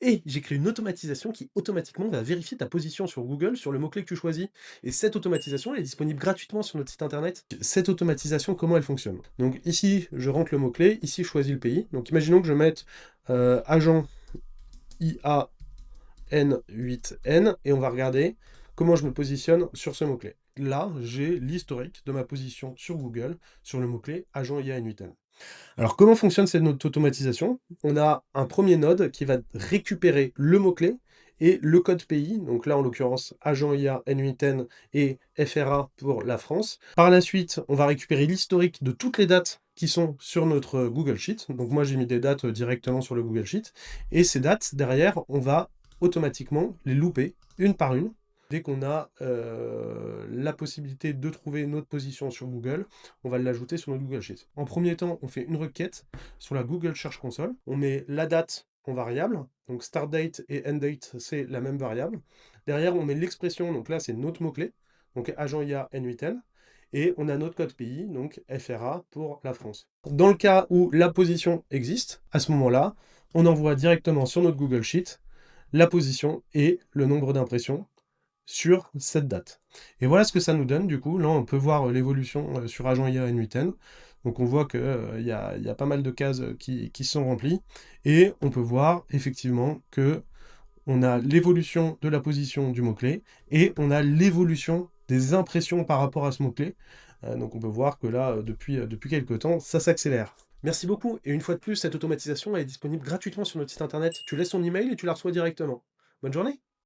Et j'ai créé une automatisation qui automatiquement va vérifier ta position sur Google sur le mot-clé que tu choisis. Et cette automatisation, elle est disponible gratuitement sur notre site internet. Cette automatisation, comment elle fonctionne? Donc ici, je rentre le mot-clé, ici je choisis le pays. Donc imaginons que je mette agent IA N8N et on va regarder comment je me positionne sur ce mot-clé. Là, j'ai l'historique de ma position sur Google sur le mot-clé agent IA N8N. Alors, comment fonctionne cette automatisation? On a un premier node qui va récupérer le mot-clé et le code pays. Donc là, en l'occurrence, agent IA N8N et FRA pour la France. Par la suite, on va récupérer l'historique de toutes les dates qui sont sur notre Google Sheet. Donc moi, j'ai mis des dates directement sur le Google Sheet. Et ces dates, derrière, on va automatiquement les louper une par une. Dès qu'on a la possibilité de trouver notre position sur Google, on va l'ajouter sur notre Google Sheet. En premier temps, on fait une requête sur la Google Search Console. On met la date en variable, donc start date et end date, c'est la même variable. Derrière, on met l'expression, donc là, c'est notre mot-clé, donc agent IA N8N, et on a notre code pays, donc FRA pour la France. Dans le cas où la position existe, à ce moment-là, on envoie directement sur notre Google Sheet la position et le nombre d'impressions sur cette date. Et voilà ce que ça nous donne du coup. Là, on peut voir l'évolution sur agent IA N8N. Donc on voit qu'il y a pas mal de cases qui sont remplies. Et on peut voir effectivement que on a l'évolution de la position du mot-clé et on a l'évolution des impressions par rapport à ce mot-clé. Donc on peut voir que là, depuis quelques temps, ça s'accélère. Merci beaucoup. Et une fois de plus, cette automatisation elle est disponible gratuitement sur notre site internet. Tu laisses ton email et tu la reçois directement. Bonne journée!